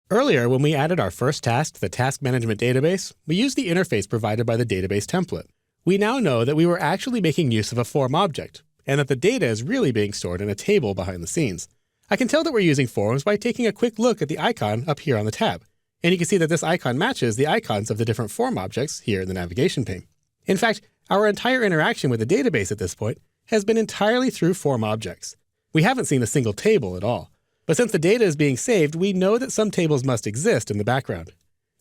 Earlier, when we added our first task to the task management database, we used the interface provided by the database template. We now know that we were actually making use of a form object, and that the data is really being stored in a table behind the scenes. I can tell that we're using forms by taking a quick look at the icon up here on the tab. And you can see that this icon matches the icons of the different form objects here in the navigation pane. In fact, our entire interaction with the database at this point has been entirely through form objects. We haven't seen a single table at all. But since the data is being saved, we know that some tables must exist in the background.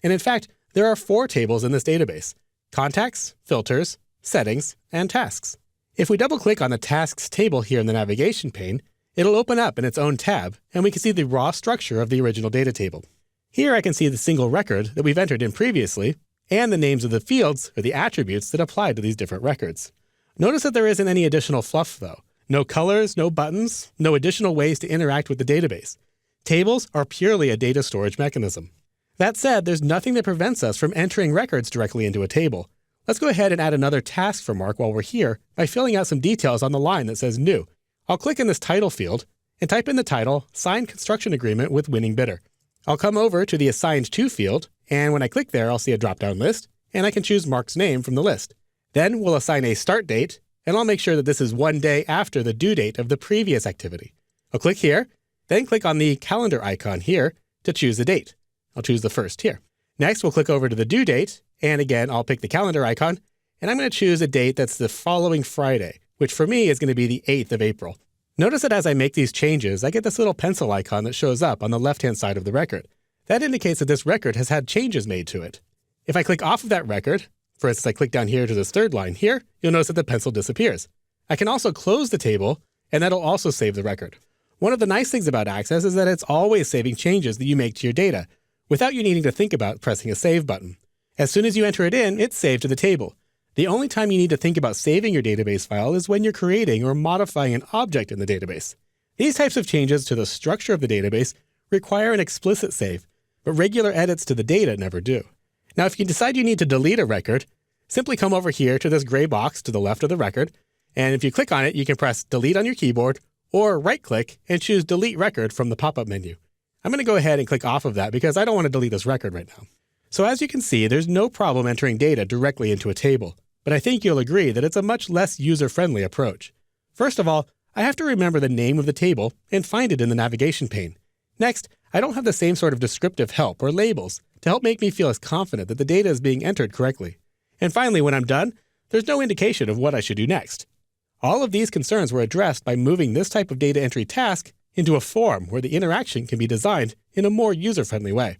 And in fact, there are 4 tables in this database: contacts, filters, settings, and tasks. If we double-click on the tasks table here in the navigation pane, it'll open up in its own tab, and we can see the raw structure of the original data table. Here I can see the single record that we've entered in previously, and the names of the fields or the attributes that apply to these different records. Notice that there isn't any additional fluff though. No colors, no buttons, no additional ways to interact with the database. Tables are purely a data storage mechanism. That said, there's nothing that prevents us from entering records directly into a table. Let's go ahead and add another task for Mark while we're here by filling out some details on the line that says New. I'll click in this title field and type in the title, Signed Construction Agreement with Winning Bidder. I'll come over to the Assigned To field, and when I click there, I'll see a drop-down list, and I can choose Mark's name from the list. Then we'll assign a start date, and I'll make sure that this is 1 day after the due date of the previous activity. I'll click here, then click on the calendar icon here to choose the date. I'll choose the 1st here. Next, we'll click over to the due date, and again, I'll pick the calendar icon, and I'm going to choose a date that's the following Friday, which for me is going to be the 8th of April. Notice that as I make these changes, I get this little pencil icon that shows up on the left-hand side of the record. That indicates that this record has had changes made to it. If I click off of that record, for instance, I click down here to this 3rd line here, you'll notice that the pencil disappears. I can also close the table, and that'll also save the record. One of the nice things about Access is that it's always saving changes that you make to your data, without you needing to think about pressing a save button. As soon as you enter it in, it's saved to the table. The only time you need to think about saving your database file is when you're creating or modifying an object in the database. These types of changes to the structure of the database require an explicit save, but regular edits to the data never do. Now, if you decide you need to delete a record, simply come over here to this gray box to the left of the record, and if you click on it, you can press Delete on your keyboard, or right-click and choose Delete Record from the pop-up menu. I'm going to go ahead and click off of that because I don't want to delete this record right now. So as you can see, there's no problem entering data directly into a table, but I think you'll agree that it's a much less user-friendly approach. First of all, I have to remember the name of the table and find it in the navigation pane. Next, I don't have the same sort of descriptive help or labels to help make me feel as confident that the data is being entered correctly. And finally, when I'm done, there's no indication of what I should do next. All of these concerns were addressed by moving this type of data entry task into a form where the interaction can be designed in a more user-friendly way.